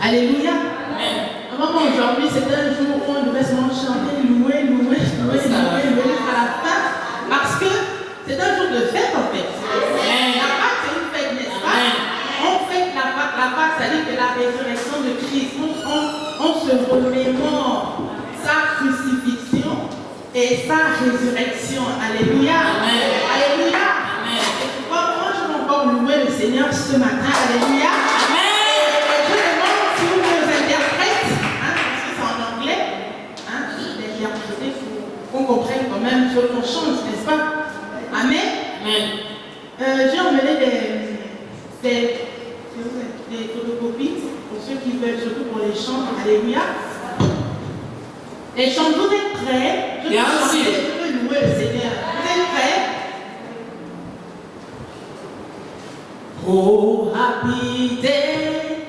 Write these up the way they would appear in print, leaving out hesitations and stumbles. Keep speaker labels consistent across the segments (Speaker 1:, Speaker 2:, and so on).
Speaker 1: Alléluia. Vraiment, aujourd'hui, c'est un jour où on devait seulement chanter, louer jusqu'à la fin. Parce que c'est un jour de fête en fait. La Pâque, c'est une fête, n'est-ce pas? On fête la Pâque. La Pâque, ça dit que la résurrection de Christ, on se remémore sa crucifixion et sa résurrection. Alléluia. Alléluia. Et pourquoi moi, je vais encore louer le Seigneur ce matin. Alléluia. Je demande si vous nous interprètes, parce que c'est en anglais, d'interpréter pour qu'on comprenne quand même ce qu'on chante, n'est-ce pas? Amen. J'ai emmené des photocopies pour ceux qui veulent, surtout pour les chants. Alléluia. Les chants, vous êtes prêts? Je veux louer le Seigneur. Vous êtes prêts? Oh, happy day.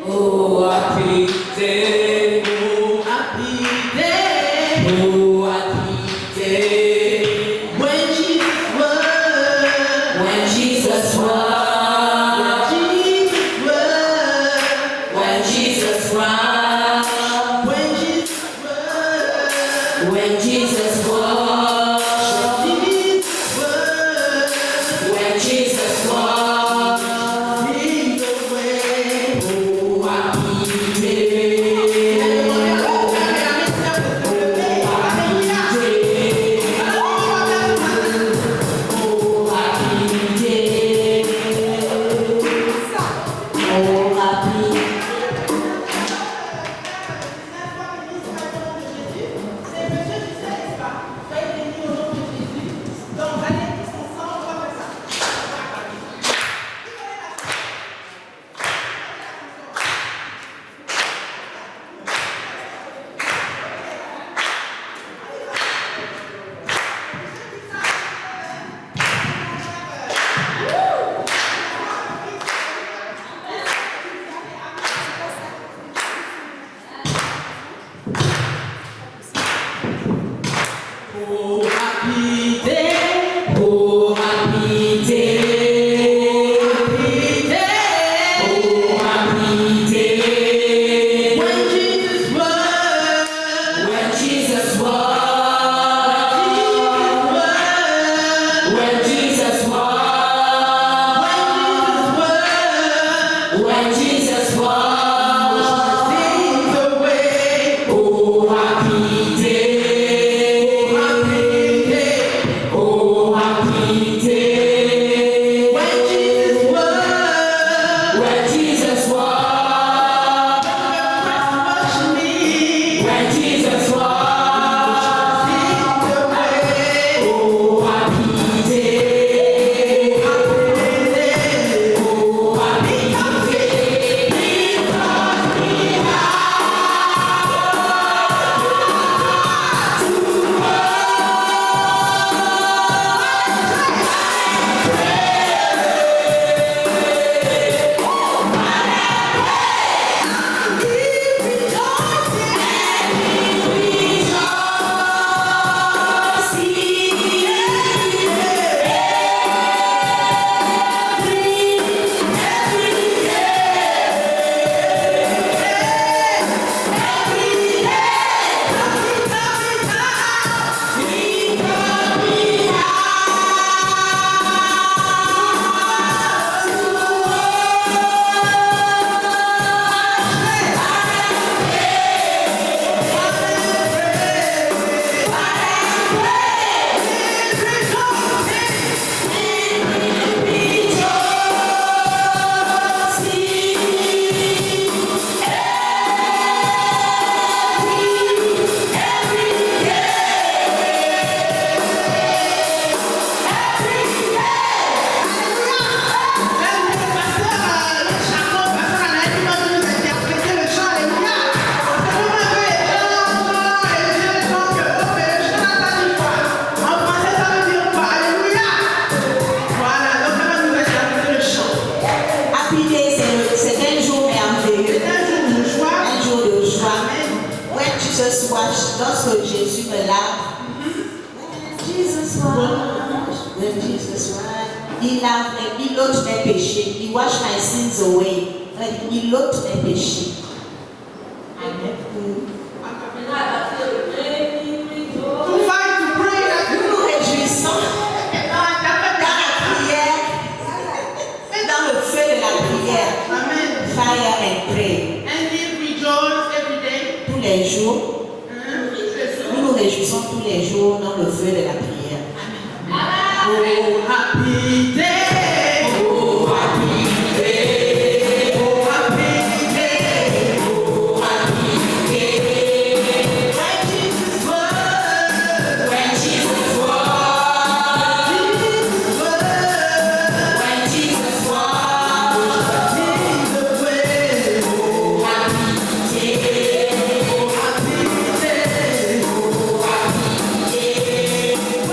Speaker 2: Oh, happy day.
Speaker 1: Oh, happy day.
Speaker 2: Oh, happy day.
Speaker 1: When Jesus was.
Speaker 2: When Jesus was. When Jesus was.
Speaker 1: When Jesus was.
Speaker 2: When Jesus was. When Jesus was.
Speaker 3: Lorsque Jésus me lave, when Jesus was, il ôte mes péchés. He washed my sins away. Il ôte mes péchés.
Speaker 1: To fight, to pray,
Speaker 3: Nous nous réjouissons dans la prière, dans le feu de la prière.
Speaker 1: Amen.
Speaker 3: Fire and pray.
Speaker 1: And we rejoice every day.
Speaker 3: Tous les jours, nous nous réjouissons tous les jours dans le feu de la prière.
Speaker 1: Oh, happy day.
Speaker 2: Oh, happy day.
Speaker 1: Oh, happy day.
Speaker 2: Oh, happy day.
Speaker 1: When Jesus was.
Speaker 2: When Jesus walked.
Speaker 1: Jesus was.
Speaker 2: When Jesus walked.
Speaker 1: Jesus way.
Speaker 2: Oh, happy day.
Speaker 1: Oh, happy day.
Speaker 2: Oh, happy day.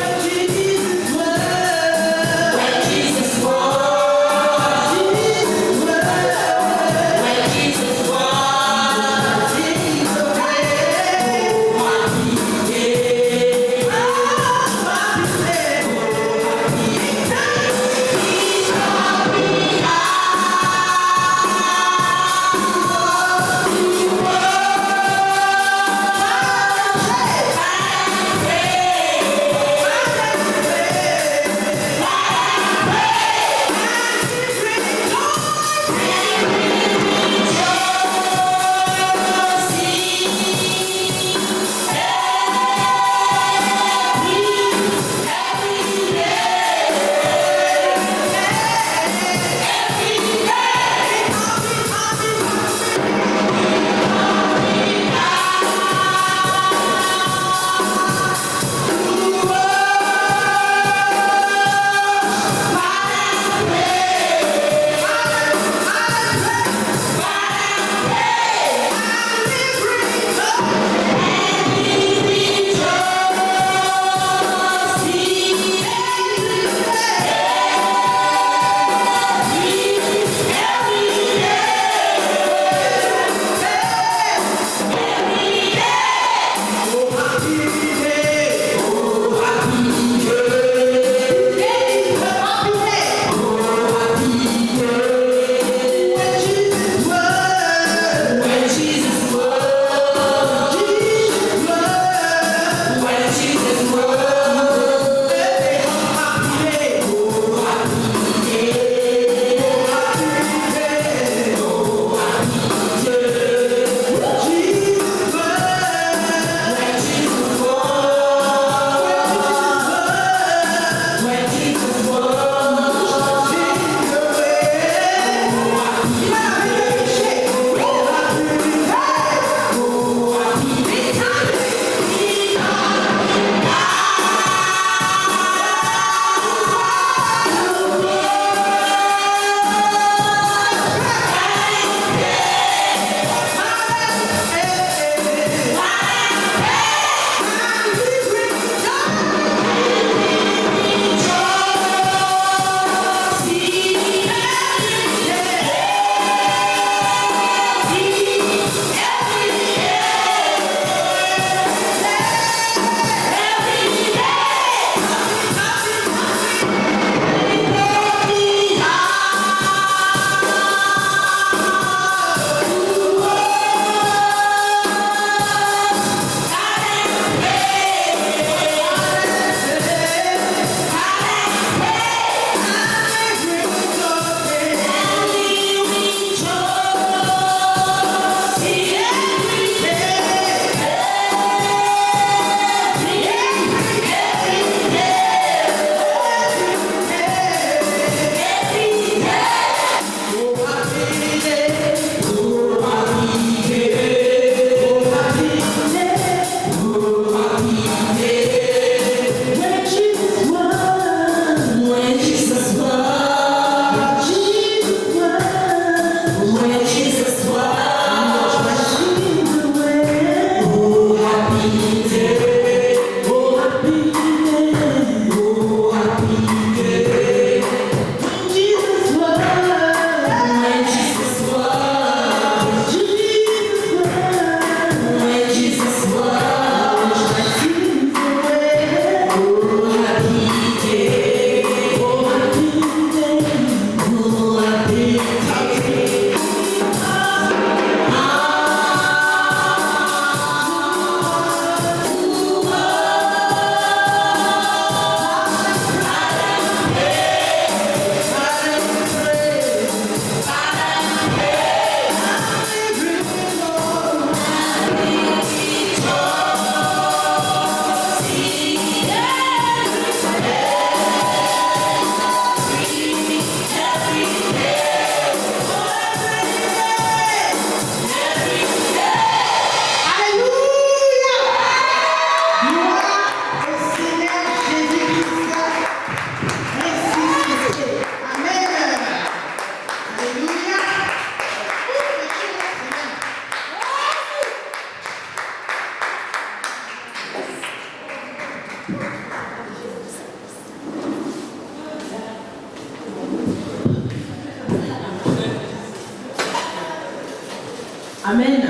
Speaker 1: Amen.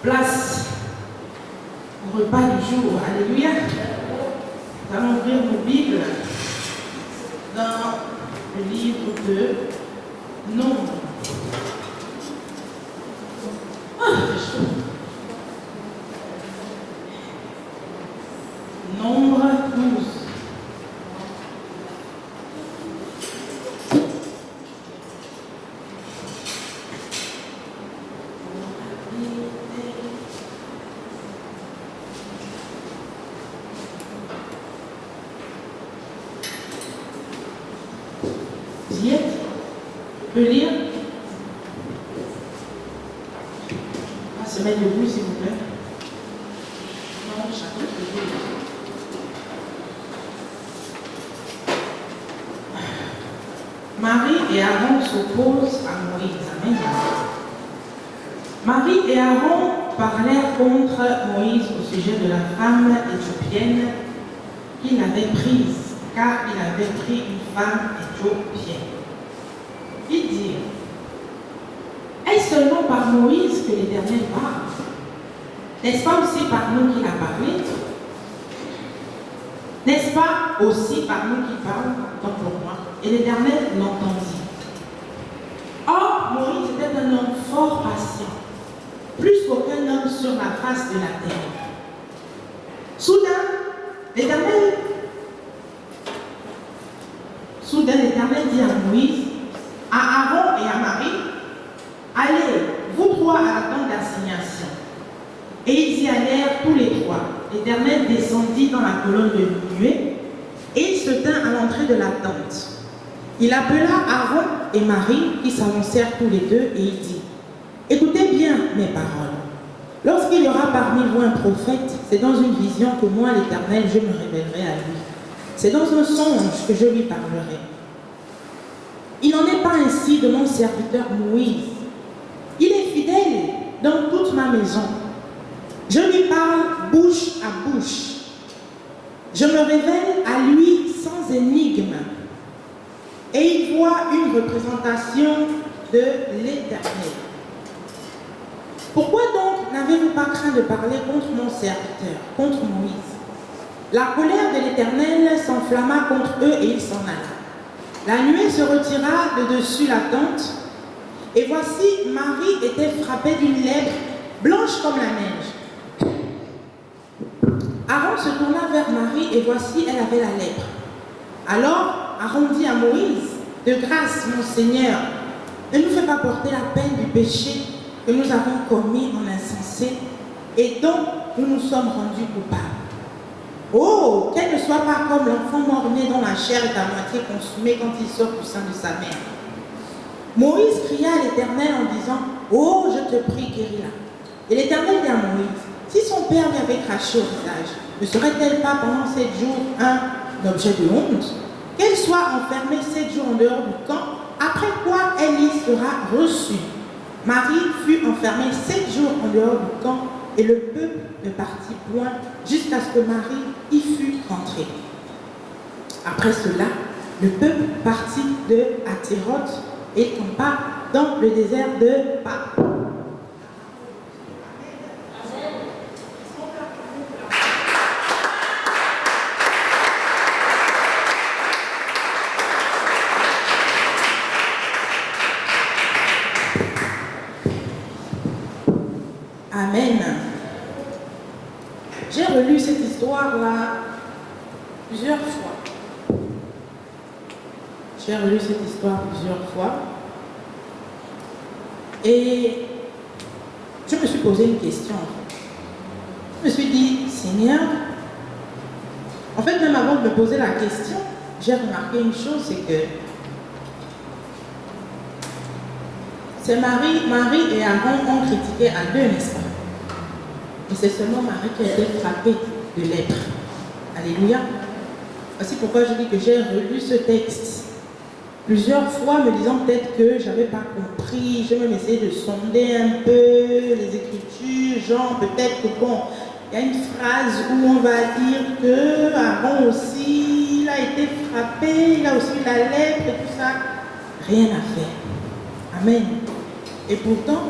Speaker 1: Place au repas du jour. Alléluia. Nous allons ouvrir nos Bibles dans le livre de Nombre. C'est chaud. Nombre 12. Vous y êtes? Je peux lire? On va se mettre debout, s'il vous plaît. Non, chapitre 12. Marie et Aaron s'opposent à Moïse. Amen. Marie et Aaron parlèrent contre Moïse au sujet de la femme éthiopienne qu'il avait prise, car il avait pris une femme éthiopienne. Ils dirent: est-ce seulement par Moïse que l'Éternel parle? N'est-ce pas aussi par nous qu'il a parlé? N'est-ce pas aussi par nous qu'il parle, tant pour moi? Et l'Éternel l'entendit. Or, Moïse était un homme fort patient, plus qu'aucun homme sur la face de la terre. Soudain, l'Éternel dit à Moïse, à Aaron et à Marie: allez, vous trois à la tente d'assignation. Et ils y allèrent tous les trois. L'Éternel descendit dans la colonne de nuée et il se tint à l'entrée de la tente. Il appela Aaron et Marie qui s'avancèrent tous les deux et il dit: écoutez bien mes paroles. Lorsqu'il y aura parmi vous un prophète, c'est dans une vision que moi, l'Éternel, je me révélerai à lui. C'est dans un songe que je lui parlerai. Il n'en est pas ainsi de mon serviteur Moïse. Il est fidèle dans toute ma maison. Je lui parle bouche à bouche. Je me révèle à lui sans énigme. Et il voit une représentation de l'Éternel. Pourquoi donc n'avez-vous pas craint de parler contre mon serviteur, contre Moïse? La colère de l'Éternel s'enflamma contre eux et il s'en alla. La nuée se retira de dessus la tente, et voici Marie était frappée d'une lèpre blanche comme la neige. Aaron se tourna vers Marie et voici elle avait la lèpre. Alors Aaron dit à Moïse: de grâce, mon Seigneur, ne nous fais pas porter la peine du péché que nous avons commis en insensé et dont nous nous sommes rendus coupables. Oh, qu'elle ne soit pas comme l'enfant mort-né dont la chair est à moitié consumée quand il sort du sein de sa mère. Moïse cria à l'Éternel en disant: oh, je te prie, guéris-la. Et l'Éternel dit à Moïse: si son père lui avait craché au visage, ne serait-elle pas pendant 7 jours un objet de honte? Qu'elle soit enfermée 7 jours en dehors du camp, après quoi elle y sera reçue. Marie fut enfermée 7 jours en dehors du camp, et le peuple ne partit point jusqu'à ce que Marie y fût rentrée. Après cela, le peuple partit de Hathéroth et campa dans le désert de Paran. Amen. J'ai relu cette histoire-là plusieurs fois. J'ai relu cette histoire plusieurs fois. Et je me suis posé une question. Je me suis dit: Seigneur, en fait, même avant de me poser la question, j'ai remarqué une chose, c'est que c'est Marie et Aaron ont critiqué à deux, n'est-ce pas? Et c'est seulement Marie qui a été frappée de lèpre. Alléluia. Voici pourquoi je dis que j'ai relu ce texte plusieurs fois, me disant peut-être que je n'avais pas compris. J'ai même essayé de sonder un peu les Écritures, genre peut-être que bon, il y a une phrase où on va dire que Aaron aussi, il a été frappé, il a aussi eu la lèpre et tout ça. Rien à faire. Amen. Et pourtant,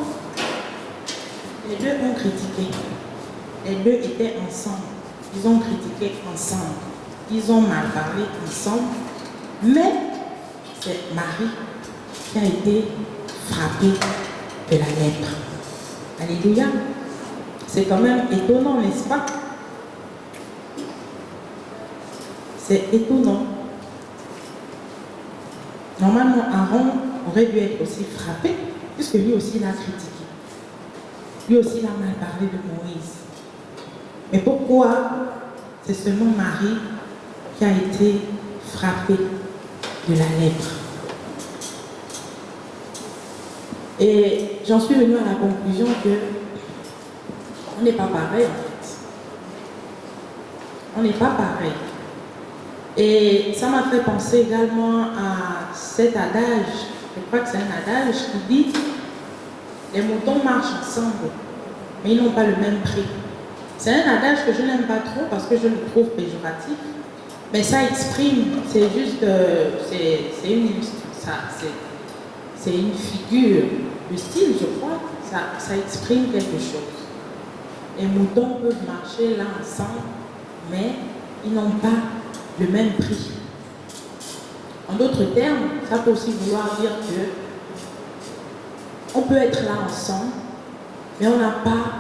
Speaker 1: les deux ont critiqué. Les deux étaient ensemble. Ils ont critiqué ensemble. Ils ont mal parlé ensemble. Mais c'est Marie qui a été frappée de la lèpre. Alléluia. C'est quand même étonnant, n'est-ce pas? C'est étonnant. Normalement, Aaron aurait dû être aussi frappé, puisque lui aussi l'a critiqué. Lui aussi il a mal parlé de Moïse. Mais pourquoi c'est seulement Marie qui a été frappée de la lèpre? Et j'en suis venue à la conclusion que on n'est pas pareil en fait. On n'est pas pareil. Et ça m'a fait penser également à cet adage, je crois que c'est un adage qui dit les moutons marchent ensemble, mais ils n'ont pas le même prix. C'est un adage que je n'aime pas trop parce que je le trouve péjoratif, mais ça exprime, c'est juste, c'est une figure de style, je crois, ça exprime quelque chose. Les moutons peuvent marcher là ensemble, mais ils n'ont pas le même prix. En d'autres termes, ça peut aussi vouloir dire que on peut être là ensemble, mais on n'a pas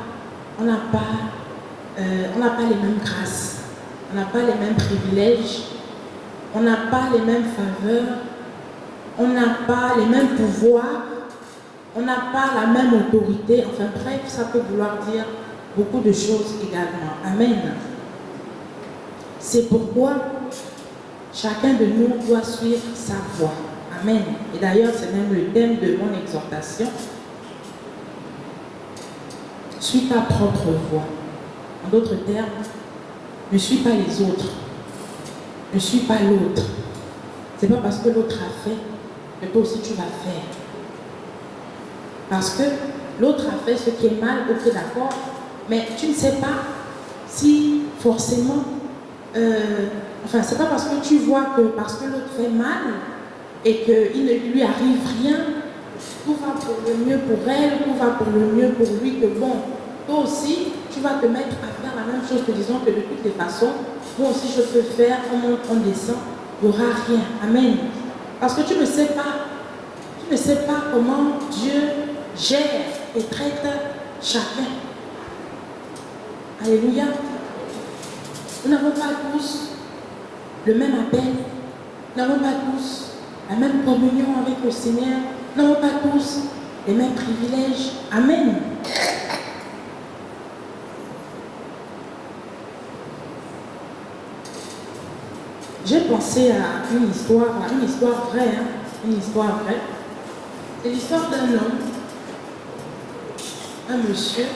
Speaker 1: les mêmes grâces, on n'a pas les mêmes privilèges, on n'a pas les mêmes faveurs, on n'a pas les mêmes pouvoirs, on n'a pas la même autorité. Enfin bref, ça peut vouloir dire beaucoup de choses également. Amen. C'est pourquoi chacun de nous doit suivre sa voie. Amen. Et d'ailleurs, c'est même le thème de mon exhortation. Suis ta propre voie. En d'autres termes, ne suis pas les autres. Ne suis pas l'autre. Ce n'est pas parce que l'autre a fait que toi aussi tu vas faire. Parce que l'autre a fait ce qui est mal, ok, d'accord, mais tu ne sais pas si forcément... enfin, c'est pas parce que tu vois que parce que l'autre fait mal et qu'il ne lui arrive rien, tout va pour le mieux pour elle, tout va pour le mieux pour lui, que bon, toi aussi, tu vas te mettre à faire la même chose, te disant que de toutes les façons, moi aussi je peux faire, on monte, on descend, il n'y aura rien. Amen. Parce que tu ne sais pas comment Dieu gère et traite chacun. Alléluia. Nous n'avons pas tous le même appel, nous n'avons pas tous la même communion avec le Seigneur, nous n'avons pas tous les mêmes privilèges. Amen. J'ai pensé à une histoire vraie, hein, une histoire vraie. C'est l'histoire d'un homme, un monsieur,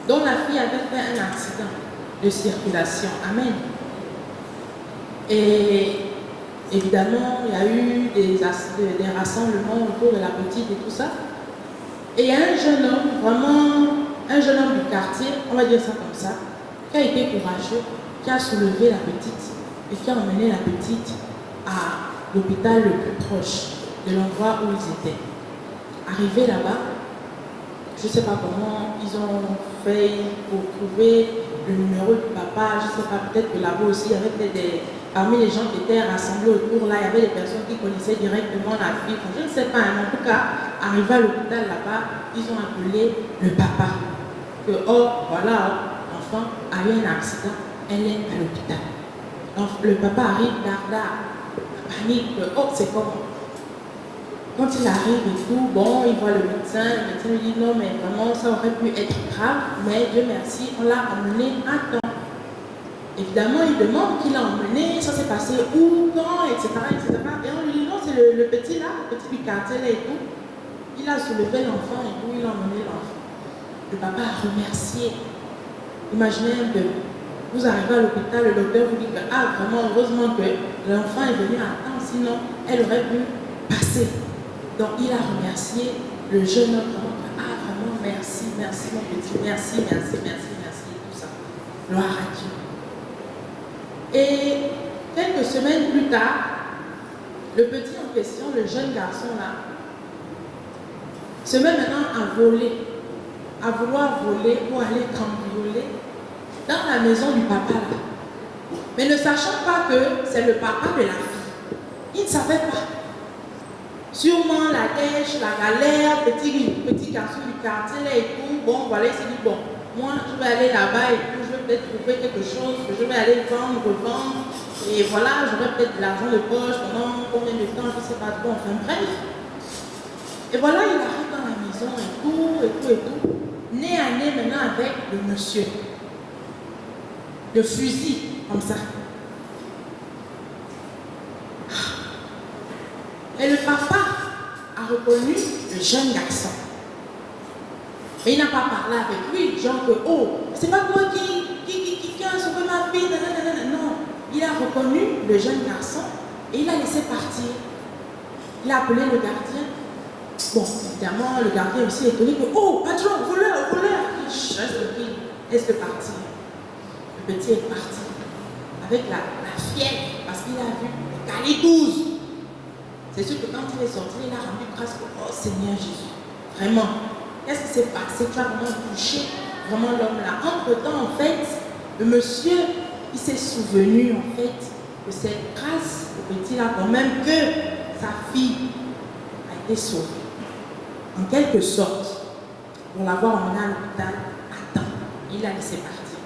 Speaker 1: dont la fille avait fait un accident de circulation. Amen. Et évidemment, il y a eu des rassemblements autour de la petite et tout ça. Et il y a un jeune homme, vraiment un jeune homme du quartier, on va dire ça comme ça, qui a été courageux, qui a soulevé la petite et qui a emmené la petite à l'hôpital le plus proche de l'endroit où ils étaient. Arrivés là-bas, je ne sais pas comment ils ont fait pour trouver le numéro du papa, je ne sais pas, peut-être que là-bas aussi, il y avait parmi les gens qui étaient rassemblés autour, là, il y avait des personnes qui connaissaient directement la fille. Je ne sais pas, mais en tout cas, arrivé à l'hôpital là-bas, ils ont appelé le papa. Que, oh, voilà, l'enfant a eu un accident, elle est à l'hôpital. Donc, le papa arrive, dada, panique, oh, c'est comment? Quand il arrive et tout, bon, il voit le médecin lui dit non, mais vraiment, ça aurait pu être grave, mais Dieu merci, on l'a emmené à temps. Évidemment, il demande qui l'a emmené, ça s'est passé où, quand, etc., etc. Et on lui dit non, c'est le petit là, le petit du quartier là et tout. Il a soulevé l'enfant et tout, il a emmené l'enfant. Le papa a remercié. Imaginez un peu, vous arrivez à l'hôpital, le docteur vous dit que, ah, vraiment, heureusement que l'enfant est venu à temps, sinon elle aurait pu passer. Donc il a remercié le jeune homme. Ah, vraiment, merci, merci mon petit, merci, merci, merci, merci, tout ça. Gloire à Dieu. Et quelques semaines plus tard, le petit en question, le jeune garçon là, se met maintenant à voler, à vouloir voler ou aller cambrioler dans la maison du papa là. Mais ne sachant pas que c'est le papa de la fille. Il ne savait pas. Sûrement la dèche, la galère, petit garçon du quartier là et tout. Bon, voilà, il s'est dit, bon, moi je vais aller là-bas et tout, je vais peut-être trouver quelque chose que je vais aller vendre, revendre. Et voilà, j'aurai peut-être de l'argent de poche pendant combien de temps, je ne sais pas trop, enfin bref. Et voilà, il arrive dans la maison et tout. Nez à nez maintenant avec le monsieur. Le fusil, comme ça. Et le papa a reconnu le jeune garçon. Mais il n'a pas parlé avec lui, genre que, oh, c'est pas toi qui a sauvé ma fille, non. Il a reconnu le jeune garçon et il a laissé partir. Il a appelé le gardien. Bon, évidemment, le gardien aussi est étonné que, oh, patron, voleur. Il laisse partir. Le petit est parti avec la fièvre parce qu'il a vu le calibre 12. C'est sûr que quand il est sorti, il a rendu grâce au oh Seigneur Jésus. Vraiment. Qu'est-ce qui s'est passé? Tu as vraiment touché vraiment l'homme là. Entre-temps, en fait, le monsieur, il s'est souvenu en fait que c'est grâce au petit là quand même que sa fille a été sauvée. En quelque sorte, pour l'avoir emmené à l'hôpital à temps, il l'a laissé partir.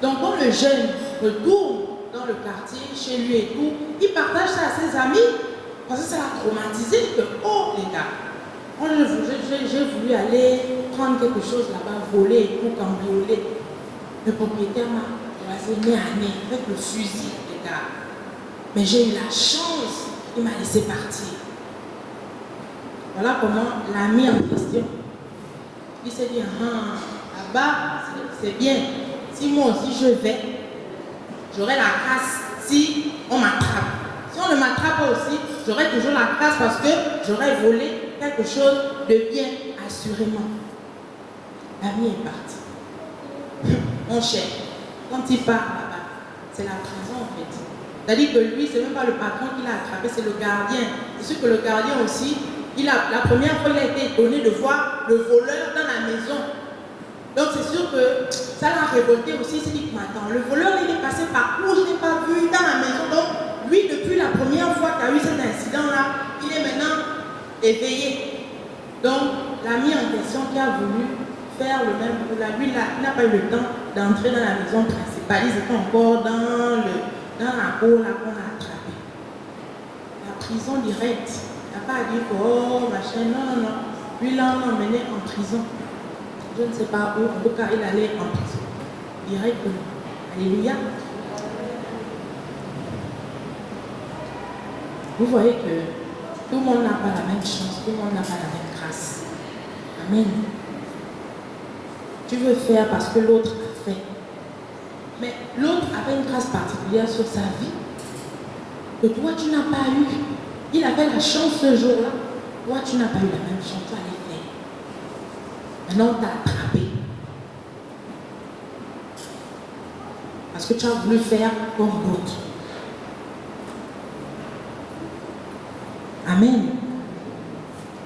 Speaker 1: Donc quand le jeune retourne dans le quartier, chez lui et tout, il partage ça à ses amis parce que ça l'a traumatisé que, oh les gars, j'ai voulu aller prendre quelque chose là-bas, voler et tout, cambrioler. Le propriétaire m'a croisé nez à nez avec le fusil, les gars. Mais j'ai eu la chance, il m'a laissé partir. Voilà comment l'ami en question, il s'est dit, là-bas, c'est bien. Si moi aussi je vais, j'aurai la grâce si on m'attrape. Si on ne m'attrape pas aussi, j'aurai toujours la grâce parce que j'aurai volé quelque chose de bien, assurément. L'ami est parti. Mon cher, quand il part là-bas, c'est la prison en fait. C'est-à-dire que lui, ce n'est même pas le patron qui l'a attrapé, c'est le gardien. C'est sûr que le gardien aussi, la première fois, il a été étonné de voir le voleur dans la maison. Donc c'est sûr que ça l'a révolté aussi. Il s'est dit, attends, le voleur, il est passé par où je n'ai pas vu dans la maison. Donc lui, depuis la première fois qu'il y a eu cet incident-là, il est maintenant éveillé. Donc l'ami en question qui a voulu faire le même coup là, lui, il n'a pas eu le temps d'entrer dans la maison principale. Ils étaient encore dans la cour là qu'on a attrapé. La prison directe. Il n'a pas dit que, oh, machin, non. Lui, là, on l'a emmené en prison. Je ne sais pas où, en tout cas, il allait en prison. Directement. Alléluia. Vous voyez que tout le monde n'a pas la même chance, tout le monde n'a pas la même grâce. Amen. Tu veux faire parce que l'autre a fait. Mais l'autre avait une grâce particulière sur sa vie que toi, tu n'as pas eu. Il avait la chance ce jour-là. Toi, tu n'as pas eu la même chance. Tu allais faire. Maintenant, on t'a attrapé. Parce que tu as voulu faire comme l'autre. Amen.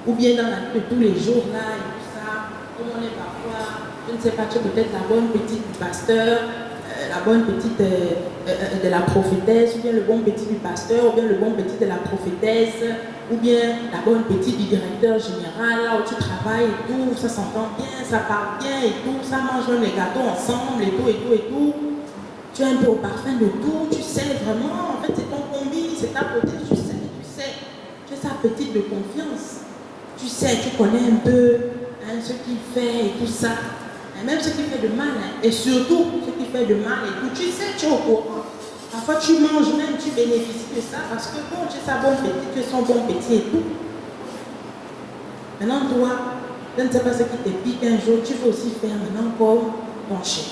Speaker 1: Ou bien dans la vie de tous les jours, là, et tout ça, comme on est parfois, je ne sais pas, tu es peut-être la bonne petite du pasteur, la bonne petite de la prophétesse, ou bien le bon petit du pasteur, ou bien le bon petit de la prophétesse, ou bien la bonne petite du directeur général, là où tu travailles et tout, ça s'entend bien, ça parle bien et tout, ça mange même les gâteaux ensemble et tout. Tu es un peu au parfum de tout, tu sais vraiment, en fait c'est ton combi, c'est ta côté, tu sais. Tu es sa petite de confiance. Tu sais, tu connais un peu ce qu'il fait et tout ça. Et même ce qui fait de mal, et surtout ce qui fait de mal et tout, tu sais, tu es au courant. Parfois tu manges même, tu bénéficies de ça parce que bon, tu es sa bonne petite, tu es son bon petit et tout. Maintenant toi, je ne sais pas ce qui te pique un jour, tu veux aussi faire maintenant comme ton chef,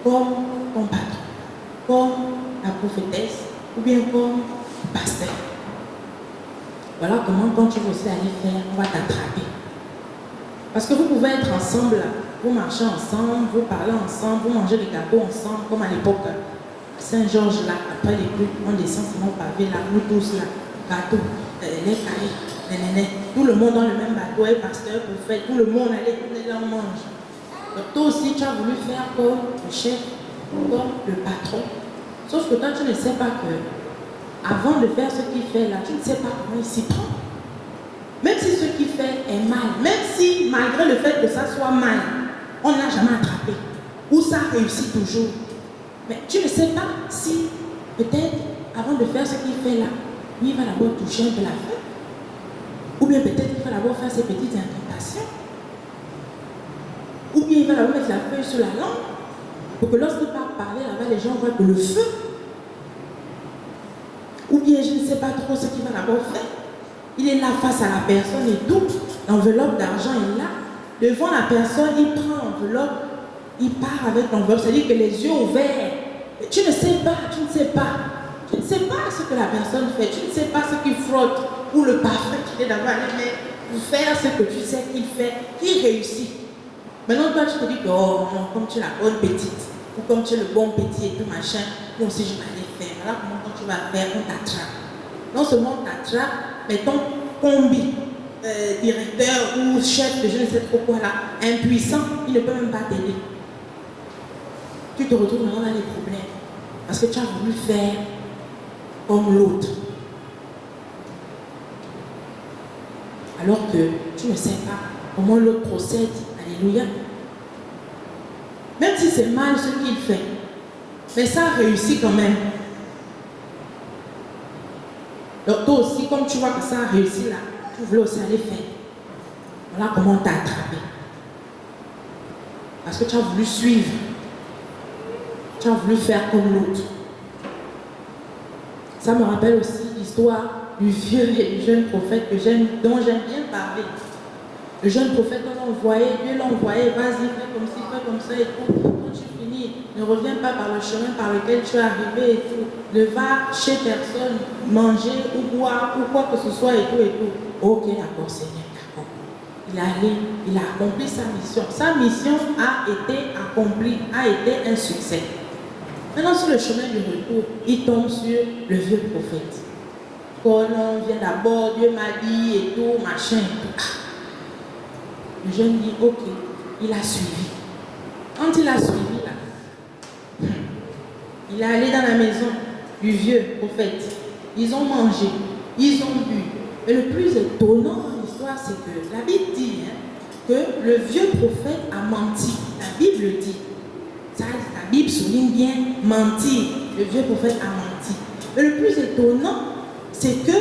Speaker 1: comme ton patron, comme la prophétesse ou bien comme le pasteur. Voilà comment quand tu veux aussi aller faire, on va t'attraper. Parce que vous pouvez être ensemble là, vous marchez ensemble, vous parlez ensemble, vous mangez les gâteaux ensemble, comme à l'époque Saint-Georges là, après les coups, on descend sur mon pavé là, nous tous là, gâteaux, les cailles. Tout le monde dans le même bateau, et pasteur, prophète, tout le monde allait, on mange. Donc toi aussi, tu as voulu faire comme le chef, comme le patron. Sauf que toi, tu ne sais pas que, avant de faire ce qu'il fait là, tu ne sais pas comment il s'y prend. Même si ce qu'il fait est mal, même si malgré le fait que ça soit mal, on ne l'a jamais attrapé, ou ça réussit toujours. Mais tu ne sais pas si, peut-être, avant de faire ce qu'il fait là, lui il va d'abord toucher un peu la feuille. Ou bien peut-être qu'il va d'abord faire ses petites incantations. Ou bien il va d'abord mettre la feuille sur la langue. Pour que lorsqu'il part parler là-bas, les gens voient que le feu. Ou bien je ne sais pas trop ce qu'il va d'abord faire. Il est là face à la personne et tout. L'enveloppe d'argent est là. Devant la personne, il prend l'enveloppe. Il part avec l'enveloppe. C'est-à-dire que les yeux ouverts. Et tu ne sais pas, tu ne sais pas. Tu ne sais pas ce que la personne fait. Tu ne sais pas ce qu'il frotte. Ou le parfum qu'il est d'abord allé mettre pour faire ce que tu sais qu'il fait. Il réussit. Maintenant, toi, tu te dis que, oh non, comme tu es la bonne petite. Ou comme tu es le bon petit et tout machin. Moi aussi, je vais aller faire. Voilà comment quand tu vas faire, on t'attrape. Non seulement on t'attrape, mais ton combi, directeur ou chef de je ne sais trop quoi là, impuissant, il ne peut même pas t'aider. Tu te retrouves maintenant dans les problèmes. Parce que tu as voulu faire comme l'autre. Alors que tu ne sais pas comment l'autre procède. Alléluia. Même si c'est mal ce qu'il fait, mais ça réussit quand même. Donc toi aussi, comme tu vois que ça a réussi là, tu voulais aussi aller faire. Voilà comment t'as attrapé. Parce que tu as voulu suivre. Tu as voulu faire comme l'autre. Ça me rappelle aussi l'histoire du vieux et du jeune prophète dont j'aime bien parler. Le jeune prophète, on l'envoyait, Dieu l'envoyait, vas-y, fais comme ci, fais comme ça et tout. Quand tu finis, ne reviens pas par le chemin par lequel tu es arrivé et tout. Ne va chez personne manger ou boire ou quoi que ce soit et tout et tout. Ok, d'accord, Seigneur, d'accord. Il est allé, il a accompli sa mission. Sa mission a été accomplie, a été un succès. Maintenant, sur le chemin du retour, il tombe sur le vieux prophète. Quand on vient d'abord, Dieu m'a dit et tout, machin et tout. Le jeune dit, ok, il a suivi. Quand il a suivi là, il est allé dans la maison du vieux prophète. Ils ont mangé, ils ont bu. Et le plus étonnant dans l'histoire, c'est que la Bible dit que le vieux prophète a menti. La Bible dit. Ça, la Bible souligne bien mentir. Le vieux prophète a menti. Mais le plus étonnant, c'est que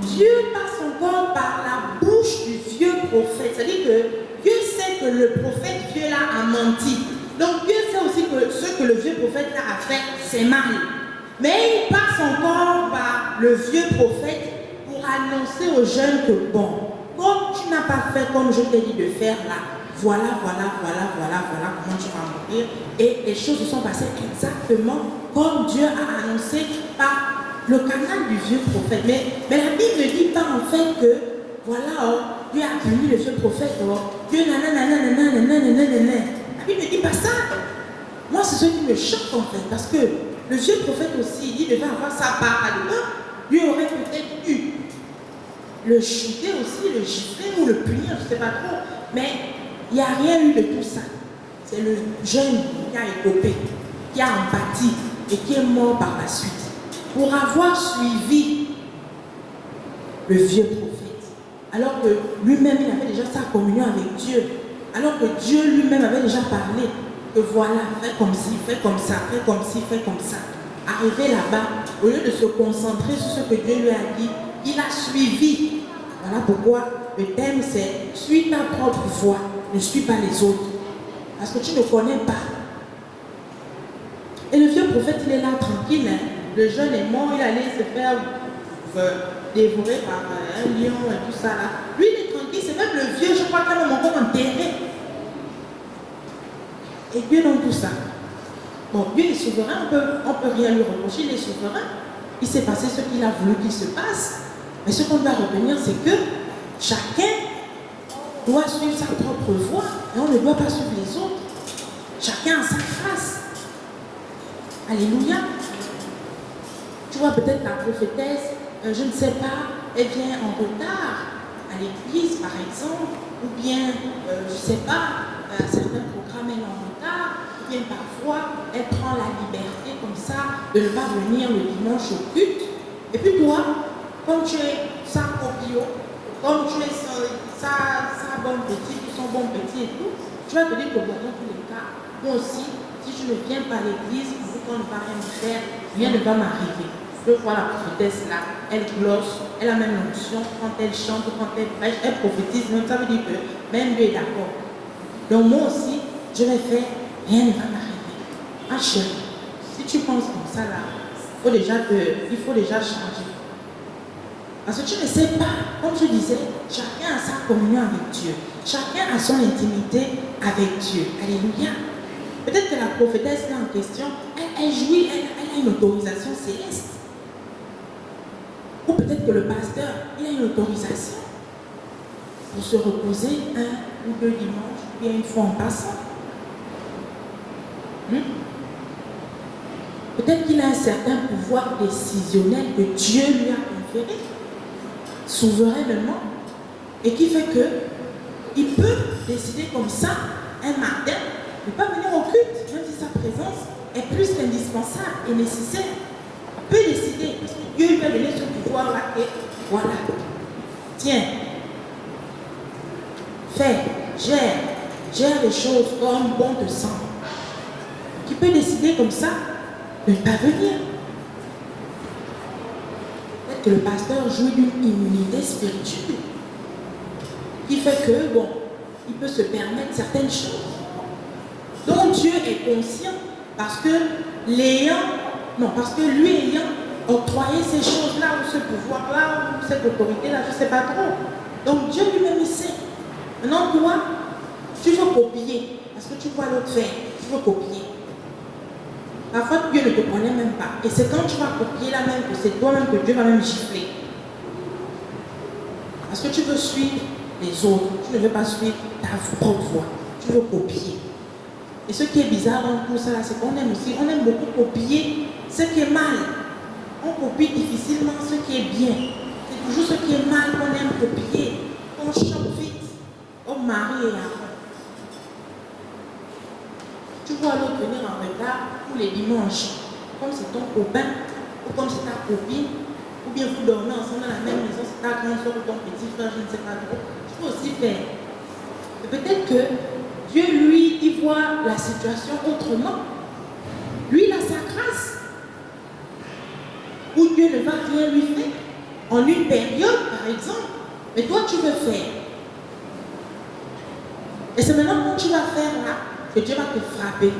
Speaker 1: Dieu passe encore par la bouche du vieux prophète. C'est-à-dire que Dieu sait que le prophète vieux là a menti. Donc Dieu sait aussi que ce que le vieux prophète là a fait, c'est mal. Mais il passe encore par le vieux prophète pour annoncer aux jeunes que bon, comme tu n'as pas fait comme je t'ai dit de faire là, voilà comment tu vas mourir. Et les choses se sont passées exactement comme Dieu a annoncé par le canal du vieux prophète. Mais la Bible ne dit pas en fait que, voilà, Dieu a puni le vieux prophète, Dieu nanana. La Bible ne dit pas ça. Moi, c'est ce qui me choque en fait, parce que le vieux prophète aussi, il devait avoir sa part à dedans. Lui aurait peut-être dû le chuter aussi, le gifler ou le punir, je ne sais pas trop. Mais il n'y a rien eu de tout ça. C'est le jeune qui a écopé, qui a empathie et qui est mort par la suite. Pour avoir suivi le vieux prophète, alors que lui-même il avait déjà sa communion avec Dieu, alors que Dieu lui-même avait déjà parlé que voilà, fais comme ci, fais comme ça, fais comme ci, fais comme ça. Arrivé là-bas, au lieu de se concentrer sur ce que Dieu lui a dit, il a suivi. Voilà pourquoi le thème c'est suis ta propre voie, ne suis pas les autres, parce que tu ne connais pas. Et le vieux prophète il est là tranquille, hein. Le jeune est mort, il allait se faire dévorer par un lion et tout ça là. Lui il est tranquille, c'est même le vieux, je crois qu'il a même encore enterré. Et Dieu dans tout ça. Bon, Dieu est souverain, on peut rien lui reprocher, il est souverain. Il s'est passé ce qu'il a voulu qu'il se passe. Mais ce qu'on doit retenir, c'est que chacun doit suivre sa propre voie et on ne doit pas suivre les autres. Chacun a sa grâce. Alléluia. Tu vois, peut-être la prophétesse, je ne sais pas, elle vient en retard à l'église, par exemple, ou bien, je ne sais pas, certains programmes, elle est en retard, ou bien parfois, elle prend la liberté comme ça de ne pas venir le dimanche au culte. Et puis toi, comme tu es sa copio, comme tu es sa bonne petite, son bon petit et tout, tu vas te dire que bon, dans tous les cas, moi aussi, si je ne viens pas à l'église, on ne va rien me faire, rien ne va m'arriver. Je vois la prophétesse là, elle glosse, elle a même l'onction, quand elle chante, quand elle prêche, elle prophétise, même ça veut dire que même Dieu est d'accord. Donc moi aussi, je vais faire, rien ne va m'arriver. Ah chérie, si tu penses comme ça là, il faut déjà changer. Parce que tu ne sais pas, comme je disais, chacun a sa communion avec Dieu. Chacun a son intimité avec Dieu. Alléluia. Peut-être que la prophétesse là en question, elle jouit, elle a une autorisation céleste. Ou peut-être que le pasteur, il a une autorisation pour se reposer un ou deux dimanches, ou bien une fois en passant. Peut-être qu'il a un certain pouvoir décisionnel que Dieu lui a conféré, souverainement, et qui fait qu'il peut décider comme ça, un matin, de ne pas venir au culte, même si sa présence est plus qu'indispensable et nécessaire. Il peut décider, parce que Dieu lui a donné ce pouvoir-là, et voilà. Tiens, fais, gère les choses comme bon te semble. Qui peut décider comme ça de ne pas venir. Peut-être que le pasteur joue d'une immunité spirituelle qui fait que, bon, il peut se permettre certaines choses dont Dieu est conscient parce que lui ayant octroyé ces choses-là ou ce pouvoir-là ou cette autorité-là, je ne sais pas trop. Donc Dieu lui-même il sait. Maintenant toi, tu veux copier parce que tu vois l'autre faire, tu veux copier. Parfois Dieu ne te connaît même pas. Et c'est quand tu vas copier là même que c'est toi-même que Dieu va même gifler. Parce que tu veux suivre les autres, tu ne veux pas suivre ta propre voie, tu veux copier. Et ce qui est bizarre dans tout ça, c'est qu'on aime aussi, on aime beaucoup copier ce qui est mal. On copie difficilement ce qui est bien. C'est toujours ce qui est mal qu'on aime copier. On chope vite, comme Marie et Aaron. Tu vois l'autre venir en retard tous les dimanches, comme c'est ton copain, ou comme c'est ta copine, ou bien vous dormez ensemble dans la même maison, c'est ta grande soeur ou ton petit frère, je ne sais pas trop. Tu peux aussi faire. Et peut-être que Dieu, lui, il voit la situation autrement. Lui, il a sa grâce. Où Dieu ne va rien lui faire. En une période, par exemple. Mais toi, tu veux faire. Et c'est maintenant quand tu vas faire là, que Dieu va te frapper.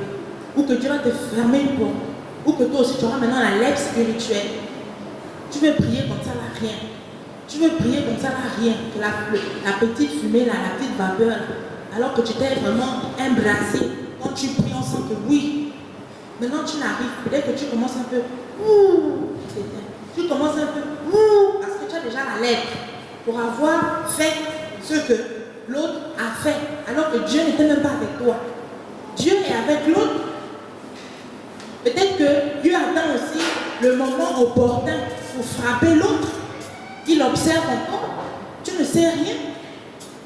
Speaker 1: Ou que Dieu va te fermer une porte. Ou que toi aussi, tu auras maintenant la lèvre spirituelle. Tu veux prier comme ça là, rien. Tu veux prier comme ça là, rien. Que la petite fumée là, la petite vapeur là. Alors que tu t'es vraiment embrassé. Quand tu pries, on sent que oui. Maintenant, tu n'arrives. Peut-être que tu commences un peu. Tu commences un peu. Parce que tu as déjà la lettre. Pour avoir fait ce que l'autre a fait. Alors que Dieu n'était même pas avec toi. Dieu est avec l'autre. Peut-être que Dieu attend aussi le moment opportun pour frapper l'autre. Il observe encore. Tu ne sais rien.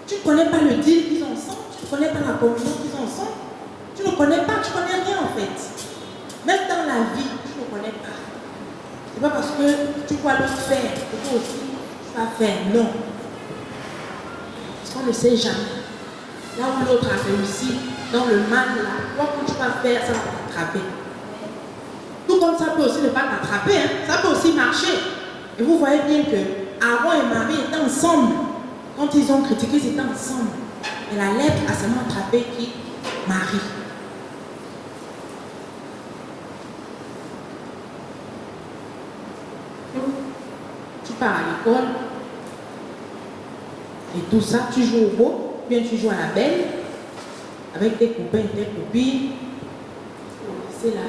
Speaker 1: Tu ne connais pas le deal qu'ils ont ensemble, tu ne connais pas la communion qu'ils ont ensemble, tu ne connais pas, tu ne connais rien en fait. Même dans la vie, tu ne connais pas. Ce n'est pas parce que tu vois l'autre faire que toi aussi tu vas faire. Non. Parce qu'on ne sait jamais. Là où l'autre a réussi, dans le mal, là, toi quand tu vas faire, ça va t'attraper. Tout comme ça peut aussi ne pas t'attraper, hein. Ça peut aussi marcher. Et vous voyez bien que Aaron et Marie étaient ensemble. Quand ils ont critiqué, ils étaient ensemble. Et la lèpre a seulement attrapé qui? Marie. Tu pars à l'école. Et tout ça, tu joues au beau, ou bien tu joues à la belle, avec tes copains et tes copines. C'est là,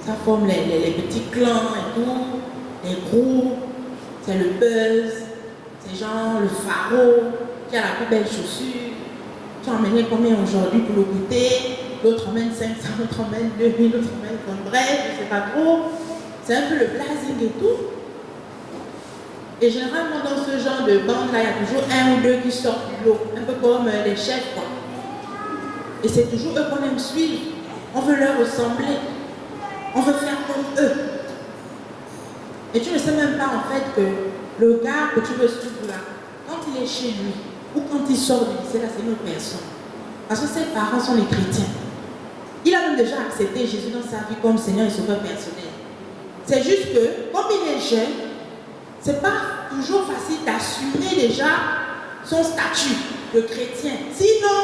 Speaker 1: ça forme les petits clans et tout, les groupes, c'est le buzz. C'est genre le pharaon qui a la plus belle chaussure. Tu as emmené combien aujourd'hui pour le goûter? L'autre emmène 500, l'autre emmène 2000, l'autre emmène bref, je ne sais pas trop. C'est un peu le blazing et tout. Et généralement, dans ce genre de bande-là, il y a toujours un ou deux qui sortent du lot, un peu comme les chefs, quoi. Et c'est toujours eux qu'on aime suivre. On veut leur ressembler. On veut faire comme eux. Et tu ne sais même pas, en fait, que le gars que tu veux suivre là, quand il est chez lui, ou quand il sort du lycée, là, c'est une autre personne. Parce que ses parents sont les chrétiens. Il a même déjà accepté Jésus dans sa vie comme Seigneur et Sauveur personnel. C'est juste que, comme il est jeune, c'est pas toujours facile d'assumer déjà son statut de chrétien. Sinon,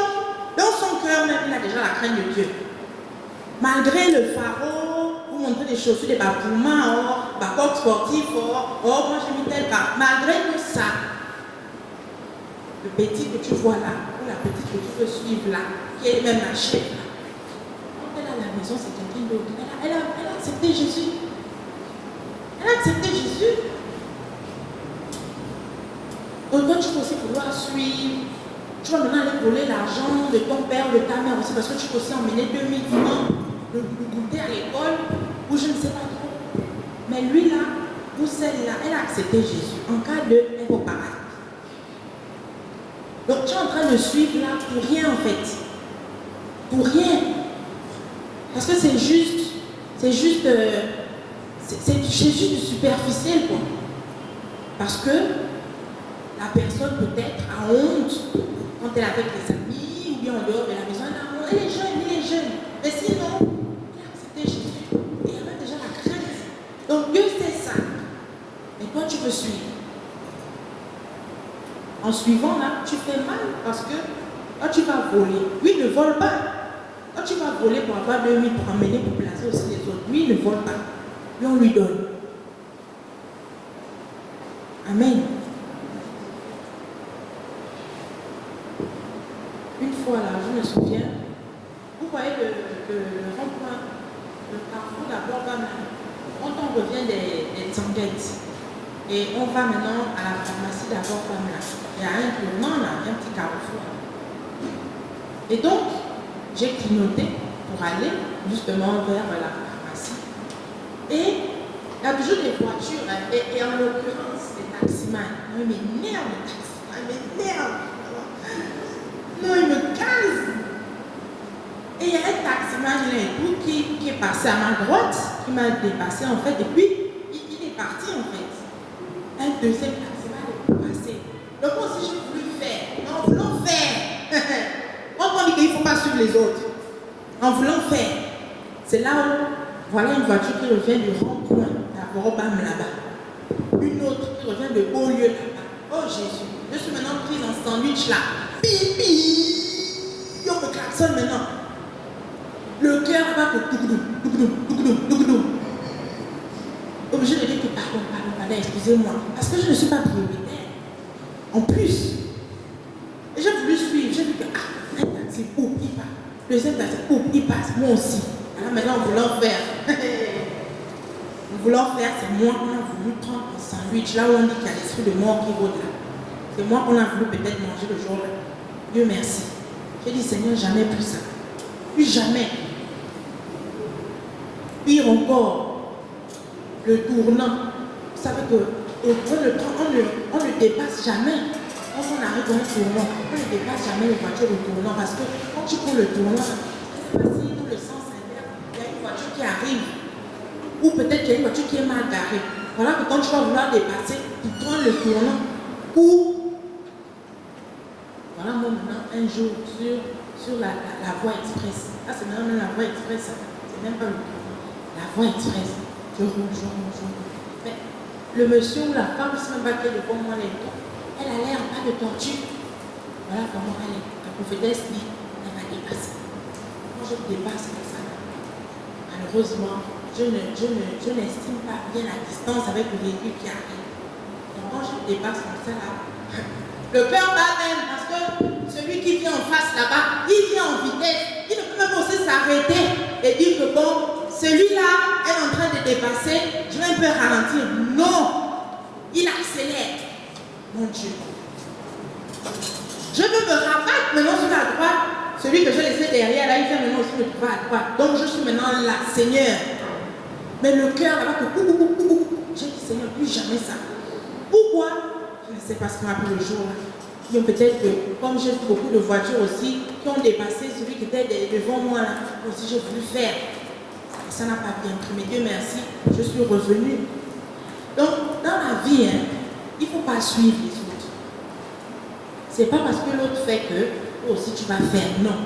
Speaker 1: dans son cœur même, il a déjà la crainte de Dieu. Malgré le pharaon, vous montrez des chaussures, des bapoumas, bacoques sportifs, moi j'ai mis tel bas. Malgré tout ça, le petit que tu vois là, ou la petite que tu veux suivre là, qui est même la chef là, quand elle est à la maison, c'est quelqu'un d'autre. Elle a accepté Jésus. Elle a accepté Jésus. Donc toi, tu peux aussi vouloir suivre. Tu vas maintenant aller voler l'argent de ton père, de ta mère aussi, parce que tu peux aussi emmener 2000 francs de goûter à l'école, ou je ne sais pas trop. Mais lui là, ou celle-là, elle a accepté Jésus. En cas de, elle va pareil. Donc tu es en train de suivre là pour rien en fait. Pour rien. Parce que c'est juste du superficiel quoi. Parce que la personne peut-être a honte quand elle est avec les amis ou bien en dehors de la maison. Elle est jeune. Mais sinon, elle a accepté Jésus. Et elle a déjà la crainte. Donc Dieu sait ça. Et toi tu veux suivre. En suivant là, tu fais mal parce que quand tu vas voler, lui ne vole pas. Quand tu vas voler pour avoir 2000 pour emmener, pour placer aussi les autres, lui ne vole pas. Lui on lui donne. Amen. Une fois là, je me souviens, vous voyez le rond-point, le parcours d'abord va maintenant. Quand on revient des Tanguettes, et on va maintenant à la pharmacie d'abord comme là. Il y a un tournant là, un petit carrefour. Et donc, j'ai clignoté pour aller justement vers la pharmacie. Et il y a toujours des voitures, et en l'occurrence, les taximans. Non, ils m'énervent, les taximans, ils m'énervent. Non, ils me cassent. Et il y a un taximan là et tout qui est passé à ma droite, qui m'a dépassé en fait, et puis il est parti en fait. Un deuxième taximan est passé. Donc moi aussi j'ai voulu faire, en voulant faire. On dit qu'il ne faut pas suivre les autres. En voulant faire. C'est là où, voilà une voiture qui revient du rond-point, d'abord au BAM là-bas. Une autre qui revient de Beaulieu là-bas. Oh Jésus, je suis maintenant prise en sandwich là. Pipi, on me klaxonne maintenant. Le cœur va que dougoudou. Obligé de dire que pardon, excusez-moi. Parce que je ne suis pas prioritaire. En plus, j'ai voulu suivre, j'ai vu que un taxi, il passe. Deuxième taxi, il passe. Moi aussi. Alors maintenant, en voulant faire. C'est moi qu'on a voulu prendre un sandwich. Là où on dit qu'il y a l'esprit de mort qui rôde là. C'est moi qu'on a voulu peut-être manger le jour là. Dieu merci. J'ai dit, Seigneur, jamais plus ça. Plus jamais. Pire encore, le tournant. Vous savez qu'on ne dépasse jamais. Quand on arrive dans un tournant, on ne dépasse jamais les voitures au tournant. Parce que quand tu prends le tournant, je ne sais pas si dans le sens inverse, il y a une voiture qui arrive. Ou peut-être qu'il y a une voiture qui est mal garée. Voilà que quand tu vas vouloir dépasser, tu prends le tournant. Ou voilà, moi maintenant, un jour, sur la voie express. Ah, c'est maintenant même la voie express, c'est même pas le tournant. La voie express. Je roule. Mais le monsieur ou la femme, c'est même pas qu'elle est devant moi, elle a l'air pas de tortue. Voilà comment elle est. La prophétesse dit, elle va dépasser. Quand je dépasse comme ça, malheureusement, je n'estime pas bien la distance avec le véhicule qui arrive. Donc quand je dépasse comme ça là, le cœur bat même parce que celui qui vient en face là-bas, il vient en vitesse. Il ne peut même aussi s'arrêter et dire que bon, celui-là est en train de dépasser, je vais un peu ralentir. Non, il accélère. Mon Dieu. Je veux me rabattre maintenant sur la droite. Celui que j'ai laissé derrière, là, il vient maintenant aussi me trouver à droite. Donc je suis maintenant là, Seigneur. Mais le cœur là-bas, j'ai dit, Seigneur, plus jamais ça. Pourquoi? Je ne sais pas ce qu'on appelle le jour là. Donc peut-être que, comme j'ai vu beaucoup de voitures aussi qui ont dépassé celui qui était devant moi là, aussi j'ai voulu faire. Et ça n'a pas bien pris. Mais Dieu merci, je suis revenue. Donc, dans la vie, hein, il ne faut pas suivre les autres. Ce n'est pas parce que l'autre fait que, toi aussi tu vas faire. Non.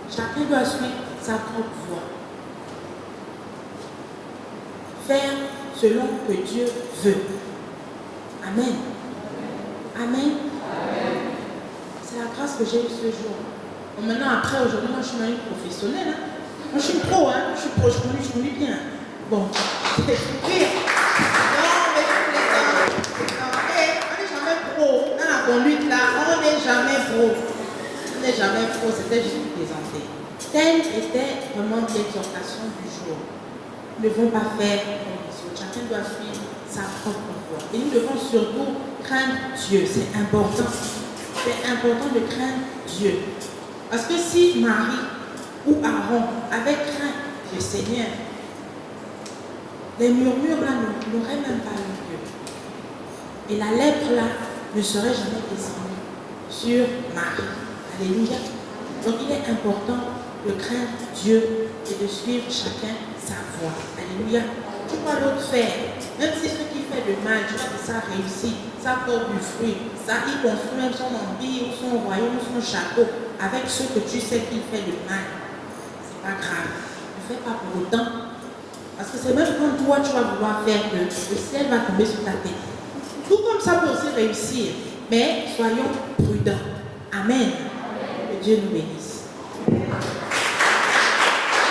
Speaker 1: Chacun doit suivre sa propre voie. Faire selon que Dieu veut. Amen. Amen. C'est la grâce que j'ai eue ce jour. Bon, maintenant, après, aujourd'hui, moi, je suis une professionnelle. Hein. Moi, je suis pro, hein. Je suis pro, je conduis bien. Bon, c'était pire. Non, mais on n'est jamais pro. Dans la conduite, là, on n'est jamais pro. On n'est jamais pro, c'était juste pour plaisanter. Telle était vraiment l'exhortation du jour. Nous ne devons pas faire comme les autres. Chacun doit suivre sa propre voie. Et nous devons surtout craindre Dieu. C'est important. C'est important de craindre Dieu. Parce que si Marie ou Aaron avaient craint le Seigneur, les murmures là n'auraient même pas eu lieu. Et la lèpre là ne serait jamais descendue sur Marie. Alléluia. Donc il est important de craindre Dieu et de suivre chacun sa voie. Alléluia. Tu vois l'autre faire. Même si ce qui fait de mal, tu vois que ça réussit, ça porte du fruit, ça y construit même son empire, son royaume, son château, avec ce que tu sais qu'il fait de mal. C'est pas grave. Ne fais pas pour autant. Parce que c'est même quand toi tu vas vouloir faire que le ciel va tomber sur ta tête. Tout comme ça peut aussi réussir. Mais soyons prudents. Amen. Que Dieu nous bénisse.